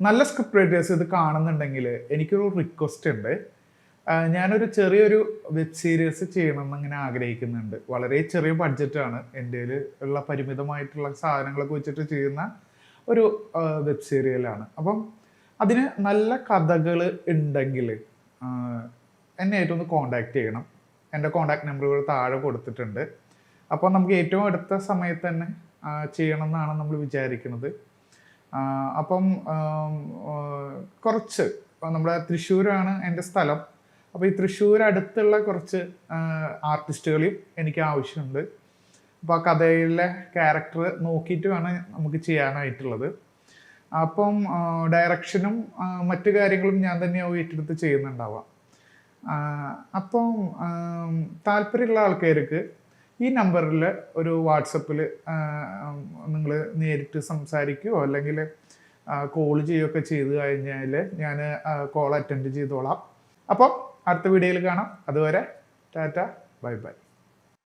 നല്ല script writers ഇത് കാണുന്നുണ്ടെങ്കിൽ എനിക്കൊരു റിക്വസ്റ്റ് ഉണ്ട്. ഞാനൊരു ചെറിയൊരു വെബ് സീരീസ് ചെയ്യണമെന്ന് ഇങ്ങനെ ആഗ്രഹിക്കുന്നുണ്ട്. വളരെ ചെറിയ ബഡ്ജറ്റാണ്, എൻ്റെ ഉള്ള പരിമിതമായിട്ടുള്ള സാധനങ്ങളൊക്കെ വെച്ചിട്ട് ചെയ്യുന്ന ഒരു വെബ് സീരിയലാണ്. അപ്പം അതിന് നല്ല കഥകൾ ഉണ്ടെങ്കിൽ എന്നെ ഏറ്റവും കോണ്ടാക്ട് ചെയ്യണം. എൻ്റെ കോണ്ടാക്ട് നമ്പറുകൾ താഴെ കൊടുത്തിട്ടുണ്ട്. അപ്പോൾ നമുക്ക് ഏറ്റവും അടുത്ത സമയത്ത് തന്നെ ചെയ്യണം എന്നാണ് നമ്മൾ വിചാരിക്കുന്നത്. അപ്പം കുറച്ച് നമ്മുടെ തൃശ്ശൂരാണ് എൻ്റെ സ്ഥലം. അപ്പോൾ ഈ തൃശ്ശൂർ അടുത്തുള്ള കുറച്ച് ആർട്ടിസ്റ്റുകളെയും എനിക്ക് ആവശ്യമുണ്ട്. അപ്പോൾ ആ കഥയിലെ ക്യാരക്ടർ നോക്കിയിട്ട് വേണം നമുക്ക് ചെയ്യാനായിട്ടുള്ളത്. അപ്പം ഡയറക്ഷനും മറ്റു കാര്യങ്ങളും ഞാൻ തന്നെയാവും ഏറ്റെടുത്ത് ചെയ്യുന്നുണ്ടാവാം. അപ്പം താല്പര്യമുള്ള ആൾക്കാർക്ക് ഈ നമ്പറിൽ ഒരു വാട്സപ്പിൽ നിങ്ങൾ നേരിട്ട് സംസാരിക്കുകയോ അല്ലെങ്കിൽ കോൾ ചെയ്യുകയൊക്കെ ചെയ്ത് കഴിഞ്ഞാൽ ഞാൻ കോൾ അറ്റൻഡ് ചെയ്തോളാം. അപ്പം അടുത്ത വീഡിയോയിൽ കാണാം. അതുവരെ ടാറ്റ, ബൈ ബൈ.